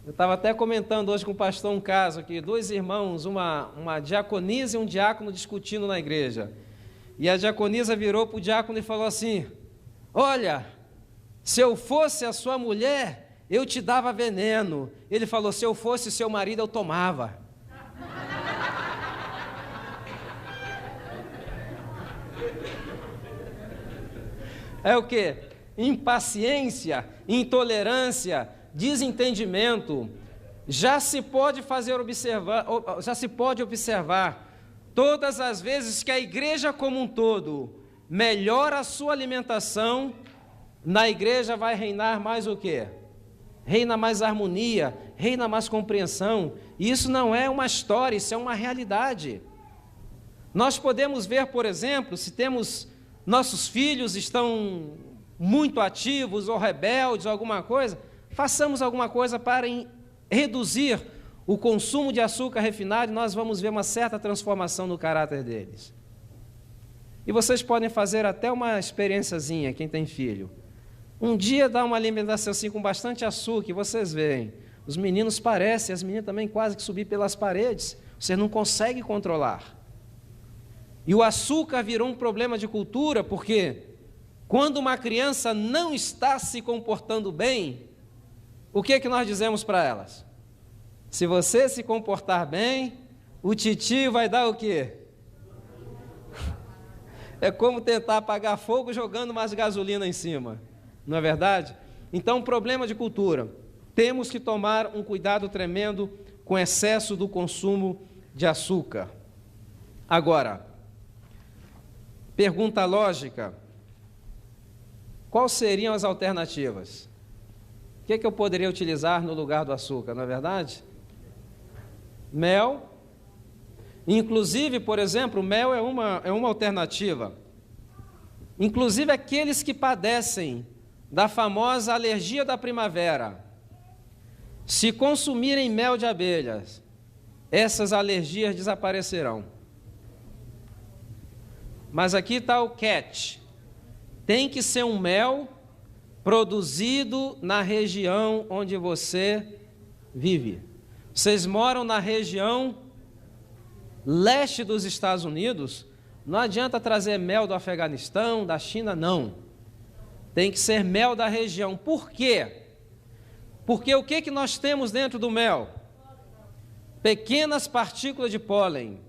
Eu estava até comentando hoje com o pastor um caso aqui, dois irmãos, uma diaconisa e um diácono discutindo na igreja. E a diaconisa virou para o diácono e falou assim: olha, se eu fosse a sua mulher, eu te dava veneno. Ele falou: se eu fosse seu marido, eu tomava. É o quê? Impaciência, intolerância, desentendimento. Já se pode observar todas as vezes que a igreja como um todo melhora a sua alimentação, na igreja vai reinar mais o quê? Reina mais harmonia, reina mais compreensão. E isso não é uma história, isso é uma realidade. Nós podemos ver, por exemplo, se temos nossos filhos estão muito ativos ou rebeldes ou alguma coisa, façamos alguma coisa para reduzir o consumo de açúcar refinado e nós vamos ver uma certa transformação no caráter deles. E vocês podem fazer até uma experiênciazinha, quem tem filho. Um dia dá uma alimentação assim com bastante açúcar e vocês veem, os meninos parecem, as meninas também quase que subir pelas paredes, você não consegue controlar. E o açúcar virou um problema de cultura, porque quando uma criança não está se comportando bem, o que é que nós dizemos para elas? Se você se comportar bem, o titio vai dar o quê? É como tentar apagar fogo jogando mais gasolina em cima, não é verdade? Então, problema de cultura. Temos que tomar um cuidado tremendo com o excesso do consumo de açúcar. Agora, pergunta lógica: quais seriam as alternativas? O que eu poderia utilizar no lugar do açúcar, não é verdade? Mel. Inclusive, por exemplo, mel é uma alternativa. Inclusive aqueles que padecem da famosa alergia da primavera, se consumirem mel de abelhas, essas alergias desaparecerão. Mas aqui está o catch: tem que ser um mel produzido na região onde você vive. Vocês moram na região leste dos Estados Unidos, não adianta trazer mel do Afeganistão, da China, não. Tem que ser mel da região. Por quê? Porque o que nós temos dentro do mel? Pequenas partículas de pólen.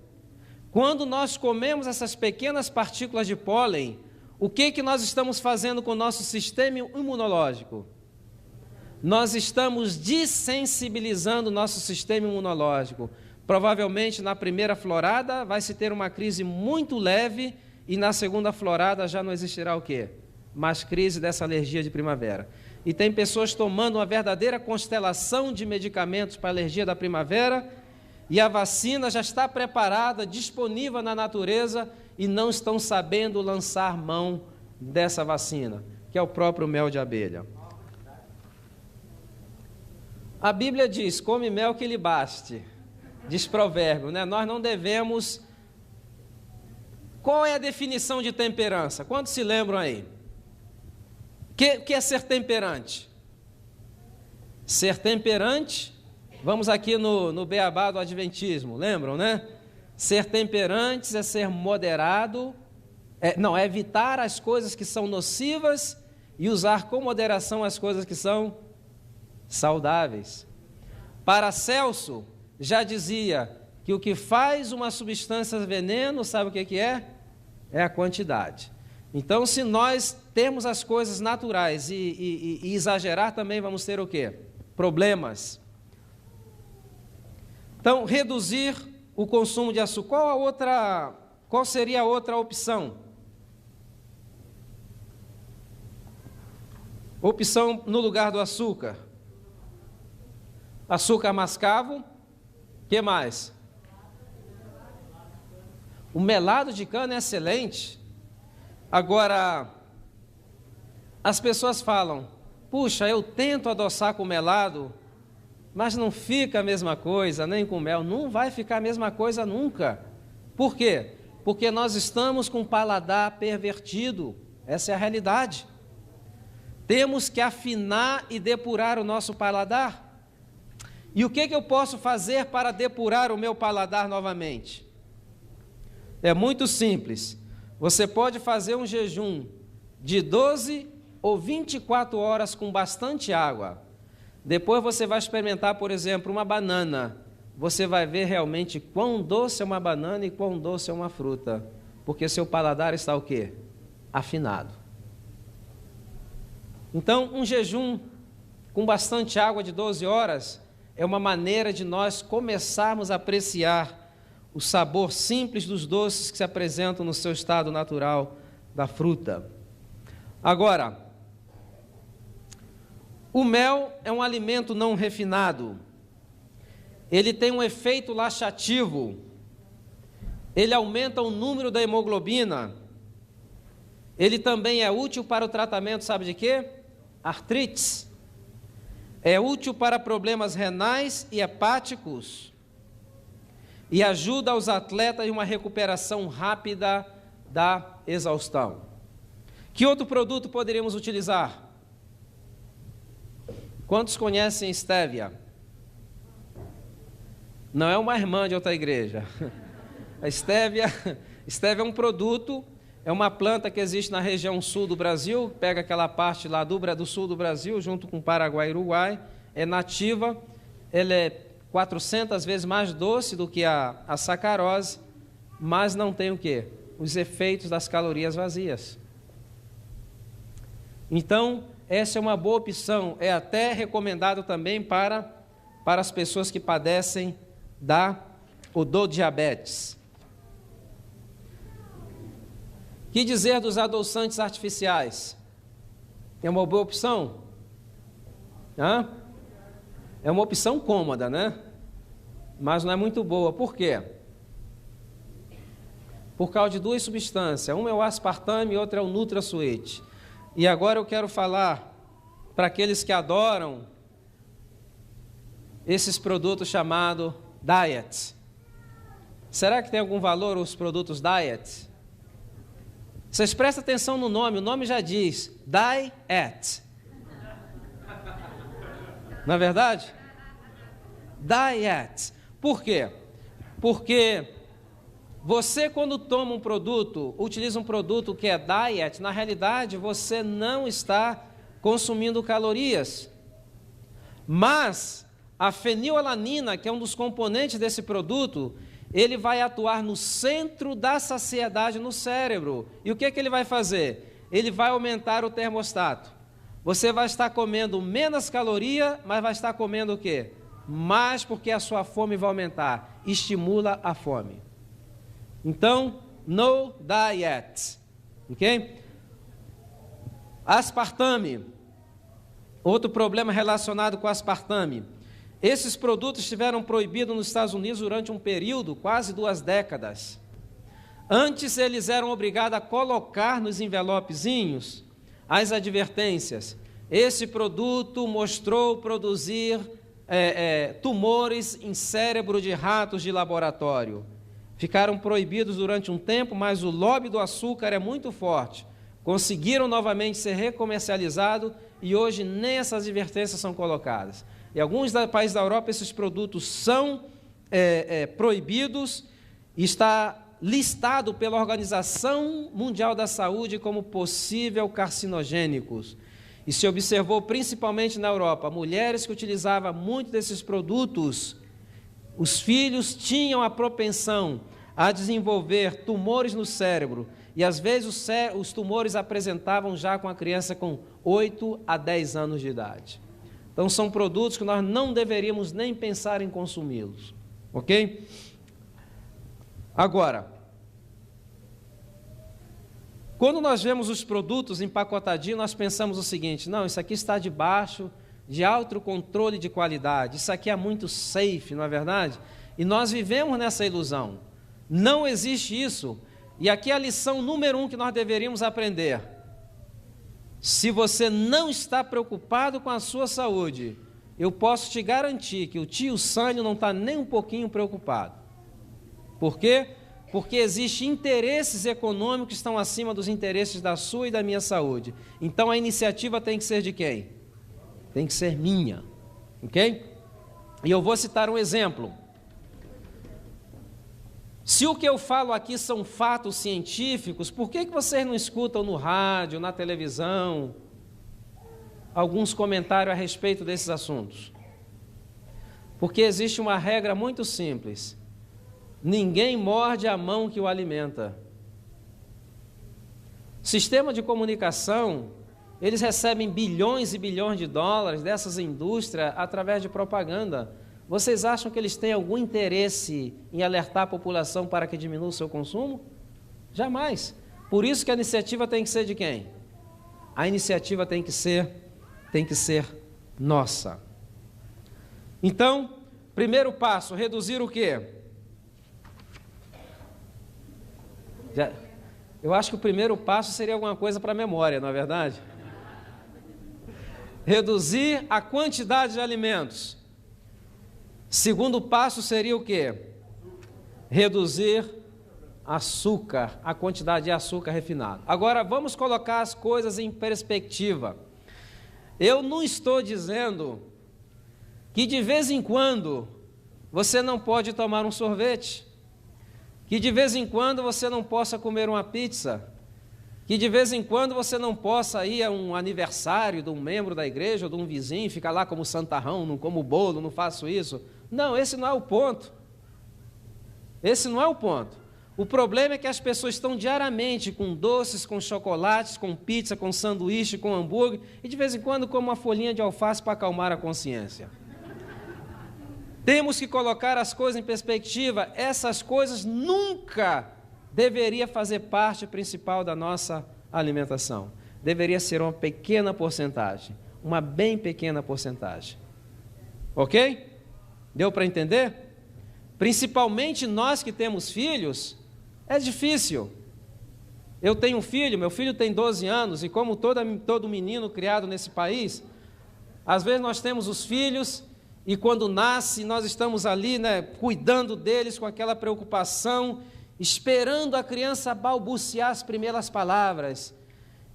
Quando nós comemos essas pequenas partículas de pólen, o que nós estamos fazendo com o nosso sistema imunológico? Nós estamos dessensibilizando o nosso sistema imunológico. Provavelmente na primeira florada vai se ter uma crise muito leve e na segunda florada já não existirá o quê? Mais crise dessa alergia de primavera. E tem pessoas tomando uma verdadeira constelação de medicamentos para a alergia da primavera e a vacina já está preparada, disponível na natureza e não estão sabendo lançar mão dessa vacina, que é o próprio mel de abelha. A Bíblia diz: come mel que lhe baste. Diz provérbio, né? Nós não devemos... Qual é a definição de temperança? Quantos se lembram aí? O que é ser temperante? Ser temperante, vamos aqui no beabá do adventismo, lembram, né? Ser temperantes é ser moderado, é evitar as coisas que são nocivas e usar com moderação as coisas que são saudáveis. Paracelso já dizia que o que faz uma substância veneno, sabe o que é? É a quantidade. Então, se nós temos as coisas naturais e exagerar, também vamos ter o quê? Problemas. Então, reduzir o consumo de açúcar. Qual seria a outra opção? Opção no lugar do açúcar. Açúcar mascavo. O que mais? O melado de cana é excelente. Agora, as pessoas falam: puxa, eu tento adoçar com melado, mas não fica a mesma coisa, nem com mel. Não vai ficar a mesma coisa nunca. Por quê? Porque nós estamos com o paladar pervertido. Essa é a realidade. Temos que afinar e depurar o nosso paladar. E o que eu posso fazer para depurar o meu paladar novamente? É muito simples. Você pode fazer um jejum de 12 ou 24 horas com bastante água. Depois você vai experimentar, por exemplo, uma banana. Você vai ver realmente quão doce é uma banana e quão doce é uma fruta. Porque seu paladar está o quê? Afinado. Então, um jejum com bastante água de 12 horas é uma maneira de nós começarmos a apreciar o sabor simples dos doces que se apresentam no seu estado natural da fruta. Agora, o mel é um alimento não refinado. Ele tem um efeito laxativo. Ele aumenta o número da hemoglobina. Ele também é útil para o tratamento, sabe de quê? Artrites. É útil para problemas renais e hepáticos. E ajuda os atletas em uma recuperação rápida da exaustão. Que outro produto poderíamos utilizar? Quantos conhecem estévia? Não é uma irmã de outra igreja. A estévia é um produto, é uma planta que existe na região sul do Brasil, pega aquela parte lá do sul do Brasil, junto com Paraguai e Uruguai, é nativa, ela é 400 vezes mais doce do que a sacarose, mas não tem o quê? Os efeitos das calorias vazias. Então, essa é uma boa opção, é até recomendado também para as pessoas que padecem do diabetes. Que dizer dos adoçantes artificiais? É uma boa opção? É uma opção cômoda, né? Mas não é muito boa. Por quê? Por causa de duas substâncias. Uma é o aspartame e outra é o NutraSweet. E agora eu quero falar para aqueles que adoram esses produtos chamados diet. Será que tem algum valor os produtos diet? Vocês prestem atenção no nome, o nome já diz, diet. Não é verdade? Diet. Por quê? Porque você, quando toma um produto, utiliza um produto que é diet, na realidade você não está consumindo calorias. Mas a fenilalanina, que é um dos componentes desse produto, ele vai atuar no centro da saciedade no cérebro. E o que ele vai fazer? Ele vai aumentar o termostato. Você vai estar comendo menos caloria, mas vai estar comendo o quê? Mais, porque a sua fome vai aumentar. Estimula a fome. Então, no diet. Ok? Aspartame. Outro problema relacionado com aspartame. Esses produtos estiveram proibidos nos Estados Unidos durante um período, quase 2 décadas. Antes, eles eram obrigados a colocar nos envelopezinhos as advertências. Esse produto mostrou produzir tumores em cérebro de ratos de laboratório. Ficaram proibidos durante um tempo, mas o lobby do açúcar é muito forte. Conseguiram novamente ser recomercializados e hoje nem essas advertências são colocadas. Em alguns países da Europa, esses produtos são proibidos e está listado pela Organização Mundial da Saúde como possível carcinogênicos. E se observou principalmente na Europa, mulheres que utilizavam muito desses produtos, os filhos tinham a propensão a desenvolver tumores no cérebro. E às vezes os tumores apresentavam já com a criança com 8 a 10 anos de idade. Então são produtos que nós não deveríamos nem pensar em consumi-los. Ok? Agora, quando nós vemos os produtos empacotadinhos, nós pensamos o seguinte: não, isso aqui está debaixo de alto controle de qualidade, isso aqui é muito safe, não é verdade? E nós vivemos nessa ilusão. Não existe isso. E aqui é a lição número 1 que nós deveríamos aprender. Se você não está preocupado com a sua saúde, eu posso te garantir que o tio Sânio não está nem um pouquinho preocupado. Por quê? Porque existem interesses econômicos que estão acima dos interesses da sua e da minha saúde. Então a iniciativa tem que ser de quem? Tem que ser minha. Ok? E eu vou citar um exemplo. Se o que eu falo aqui são fatos científicos, por que vocês não escutam no rádio, na televisão, alguns comentários a respeito desses assuntos? Porque existe uma regra muito simples: ninguém morde a mão que o alimenta. Sistema de comunicação, eles recebem bilhões e bilhões de dólares dessas indústrias através de propaganda. Vocês acham que eles têm algum interesse em alertar a população para que diminua o seu consumo? Jamais. Por isso que a iniciativa tem que ser de quem? A iniciativa tem que ser nossa. Então, primeiro passo, reduzir o quê? Eu acho que o primeiro passo seria alguma coisa para a memória, não é verdade? Reduzir a quantidade de alimentos. Segundo passo seria o quê? Reduzir açúcar, a quantidade de açúcar refinado. Agora, vamos colocar as coisas em perspectiva. Eu não estou dizendo que de vez em quando você não pode tomar um sorvete, que de vez em quando você não possa comer uma pizza, que de vez em quando você não possa ir a um aniversário de um membro da igreja ou de um vizinho, ficar lá como santarrão, não como bolo, não faço isso. Não, esse não é o ponto. Esse não é o ponto. O problema é que as pessoas estão diariamente com doces, com chocolates, com pizza, com sanduíche, com hambúrguer, e de vez em quando comem uma folhinha de alface para acalmar a consciência. Temos que colocar as coisas em perspectiva. Essas coisas nunca deveria fazer parte principal da nossa alimentação. Deveria ser uma pequena porcentagem, uma bem pequena porcentagem. Ok? Deu para entender? Principalmente nós que temos filhos, é difícil. Eu tenho um filho, meu filho tem 12 anos, e como todo menino criado nesse país, às vezes nós temos os filhos, e quando nasce, nós estamos ali, cuidando deles com aquela preocupação, esperando a criança balbuciar as primeiras palavras.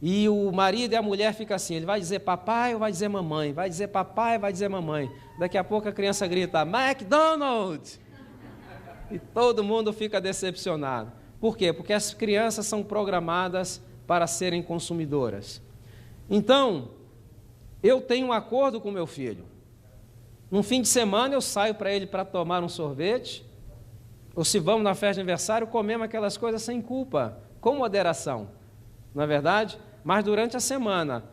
E o marido e a mulher ficam assim, ele vai dizer papai ou vai dizer mamãe? Vai dizer papai ou vai dizer mamãe? Daqui a pouco a criança grita, McDonald's! E todo mundo fica decepcionado. Por quê? Porque as crianças são programadas para serem consumidoras. Então, eu tenho um acordo com meu filho. Num fim de semana eu saio para ele para tomar um sorvete, ou se vamos na festa de aniversário, comemos aquelas coisas sem culpa, com moderação, não é verdade? Mas durante a semana,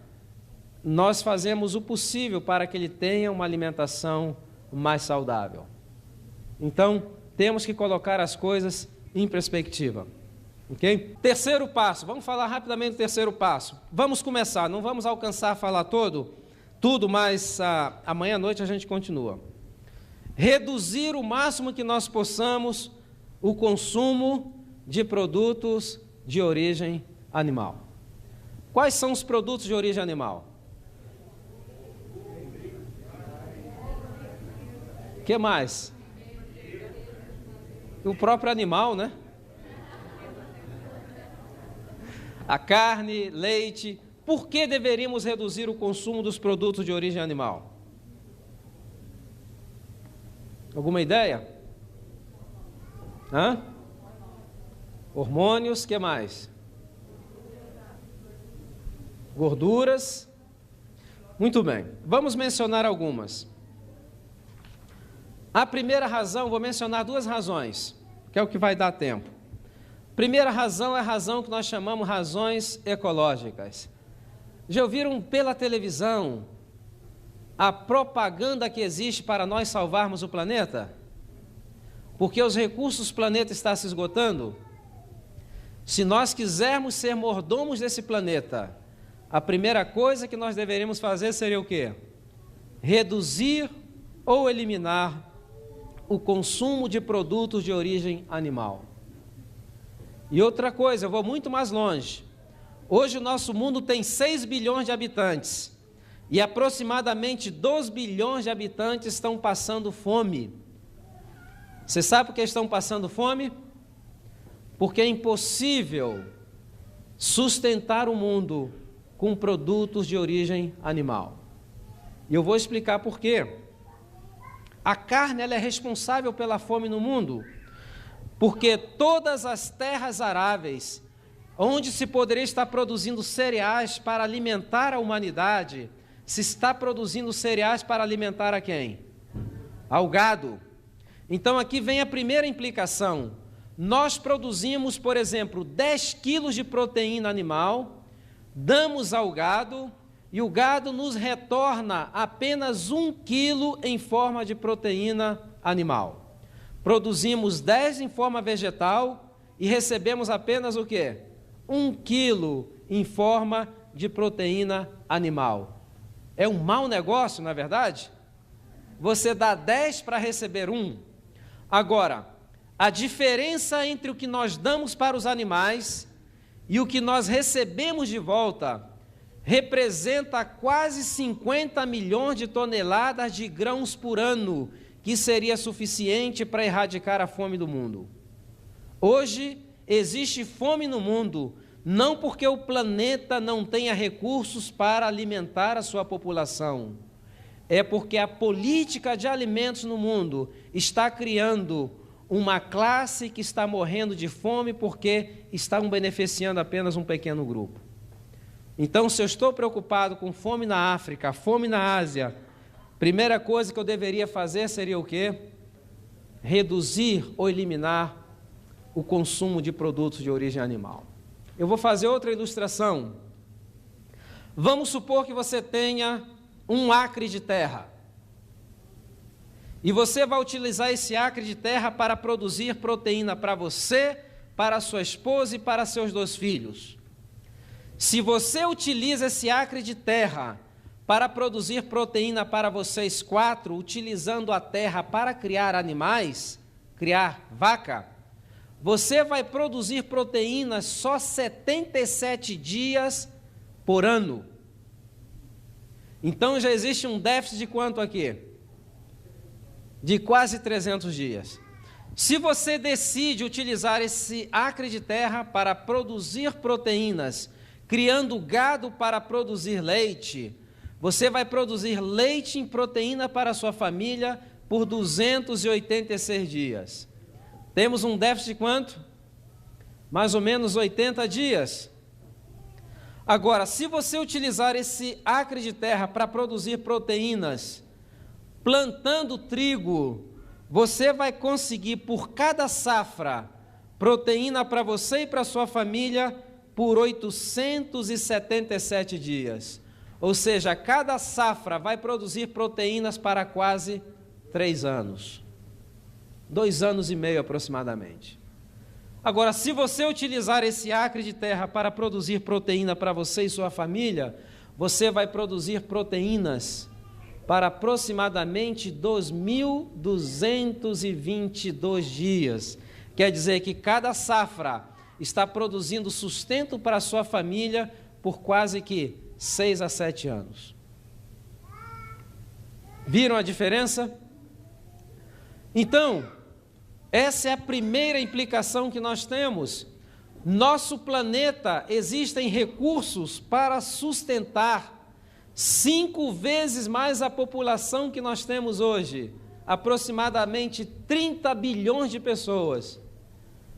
nós fazemos o possível para que ele tenha uma alimentação mais saudável. Então, temos que colocar as coisas em perspectiva. Ok? Terceiro passo, vamos falar rapidamente do terceiro passo. Vamos começar, não vamos alcançar a falar tudo, mas amanhã à noite a gente continua. Reduzir o máximo que nós possamos o consumo de produtos de origem animal. Quais são os produtos de origem animal? O que mais? O próprio animal, né? A carne, leite. Por que deveríamos reduzir o consumo dos produtos de origem animal? Alguma ideia? Hormônios, que mais? Gorduras. Muito bem, vamos mencionar algumas. A primeira razão, vou mencionar duas razões, que é o que vai dar tempo. Primeira razão é a razão que nós chamamos razões ecológicas. Já ouviram pela televisão a propaganda que existe para nós salvarmos o planeta? Porque os recursos do planeta estão se esgotando. Se nós quisermos ser mordomos desse planeta, a primeira coisa que nós deveríamos fazer seria o quê? Reduzir ou eliminar o consumo de produtos de origem animal. E outra coisa, eu vou muito mais longe. Hoje o nosso mundo tem 6 bilhões de habitantes e aproximadamente 2 bilhões de habitantes estão passando fome. Você sabe por que estão passando fome? Porque é impossível sustentar o mundo com produtos de origem animal. E eu vou explicar por quê. A carne ela é responsável pela fome no mundo, porque todas as terras aráveis, onde se poderia estar produzindo cereais para alimentar a humanidade, se está produzindo cereais para alimentar a quem? Ao gado. Então aqui vem a primeira implicação. Nós produzimos, por exemplo, 10 quilos de proteína animal, damos ao gado, e o gado nos retorna apenas 1 quilo em forma de proteína animal. Produzimos 10 em forma vegetal e recebemos apenas o quê? 1 quilo em forma de proteína animal. É um mau negócio, não é verdade? Você dá 10 para receber 1. Agora, a diferença entre o que nós damos para os animais e o que nós recebemos de volta representa quase 50 milhões de toneladas de grãos por ano, que seria suficiente para erradicar a fome do mundo. Hoje existe fome no mundo, não porque o planeta não tenha recursos para alimentar a sua população, é porque a política de alimentos no mundo está criando uma classe que está morrendo de fome porque estão beneficiando apenas um pequeno grupo. Então, se eu estou preocupado com fome na África, fome na Ásia, primeira coisa que eu deveria fazer seria o quê? Reduzir ou eliminar o consumo de produtos de origem animal. Eu vou fazer outra ilustração. Vamos supor que você tenha 1 acre de terra. E você vai utilizar esse acre de terra para produzir proteína para você, para a sua esposa e para seus 2 filhos. Se você utiliza esse acre de terra para produzir proteína para vocês 4, utilizando a terra para criar animais, criar vaca, você vai produzir proteínas só 77 dias por ano. Então já existe um déficit de quanto aqui? De quase 300 dias. Se você decide utilizar esse acre de terra para produzir proteínas, criando gado para produzir leite, você vai produzir leite em proteína para a sua família por 286 dias. Temos um déficit de quanto? Mais ou menos 80 dias. Agora, se você utilizar esse acre de terra para produzir proteínas, plantando trigo, você vai conseguir por cada safra proteína para você e para a sua família por 877 dias. Ou seja, cada safra vai produzir proteínas para quase 3 anos. 2 anos e meio aproximadamente. Agora, se você utilizar esse acre de terra para produzir proteína para você e sua família, você vai produzir proteínas para aproximadamente 2.222 dias. Quer dizer que cada safra está produzindo sustento para a sua família por quase que 6 a 7 anos. Viram a diferença? Então, essa é a primeira implicação que nós temos. Nosso planeta, existem recursos para sustentar 5 vezes mais a população que nós temos hoje, aproximadamente 30 bilhões de pessoas.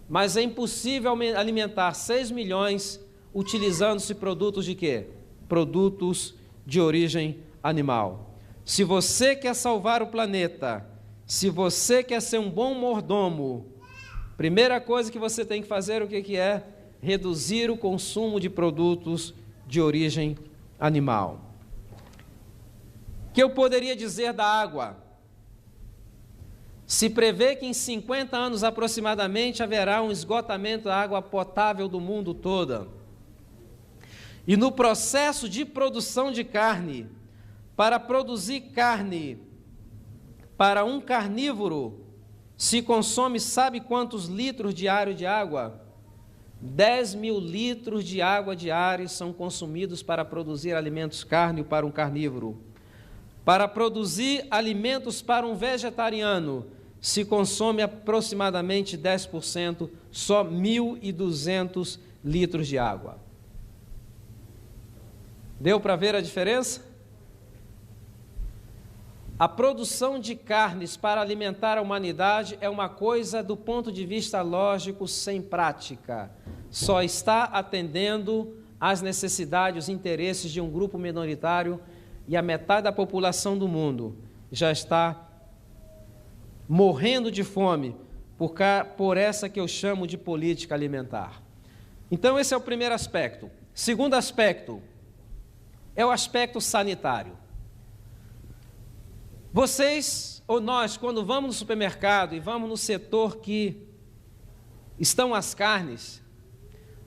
Mas é impossível alimentar 6 milhões utilizando-se produtos de quê? Produtos de origem animal. Se você quer salvar o planeta, se você quer ser um bom mordomo, primeira coisa que você tem que fazer, o que é? Reduzir o consumo de produtos de origem animal. O que eu poderia dizer da água? Se prevê que em 50 anos aproximadamente haverá um esgotamento da água potável do mundo todo. E no processo de produção de carne, para produzir carne para um carnívoro, se consome, sabe quantos litros diários de água? 10.000 litros de água diários são consumidos para produzir alimentos carne para um carnívoro. Para produzir alimentos para um vegetariano, se consome aproximadamente 10%, só 1.200 litros de água. Deu para ver a diferença? A produção de carnes para alimentar a humanidade é uma coisa, do ponto de vista lógico, sem prática. Só está atendendo às necessidades, os interesses de um grupo minoritário, e a metade da população do mundo já está morrendo de fome por essa que eu chamo de política alimentar. Então, esse é o primeiro aspecto. Segundo aspecto é o aspecto sanitário. Vocês ou nós, quando vamos no supermercado e vamos no setor que estão as carnes,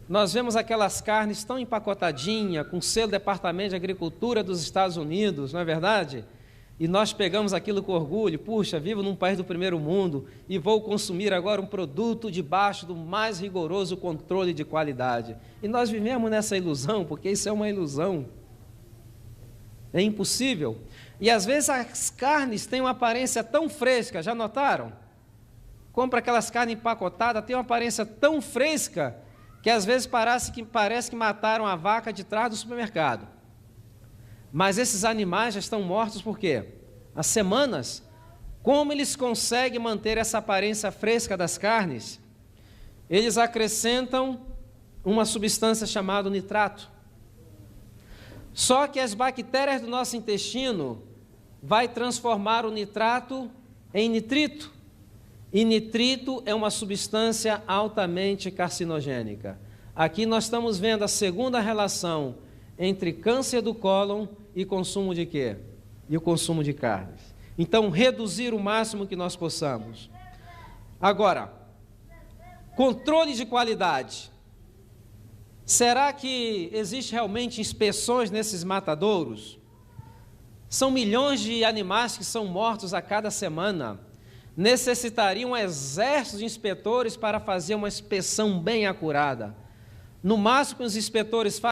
nós vemos aquelas carnes tão empacotadinhas, com selo Departamento de Agricultura dos Estados Unidos, não é verdade? E nós pegamos aquilo com orgulho. Puxa, vivo num país do primeiro mundo e vou consumir agora um produto debaixo do mais rigoroso controle de qualidade. E nós vivemos nessa ilusão, porque isso é uma ilusão. É impossível. E às vezes as carnes têm uma aparência tão fresca, já notaram? Compra aquelas carnes empacotadas, tem uma aparência tão fresca que às vezes parece que mataram a vaca de trás do supermercado. Mas esses animais já estão mortos por quê? Há semanas. Como eles conseguem manter essa aparência fresca das carnes? Eles acrescentam uma substância chamada nitrato. Só que as bactérias do nosso intestino vai transformar o nitrato em nitrito. E nitrito é uma substância altamente carcinogênica. Aqui nós estamos vendo a segunda relação entre câncer do cólon e consumo de quê? E o consumo de carnes. Então, reduzir o máximo que nós possamos. Agora, controle de qualidade. Será que existe realmente inspeções nesses matadouros? São milhões de animais que são mortos a cada semana. Necessitaria um exército de inspetores para fazer uma inspeção bem acurada. No máximo que os inspetores fazem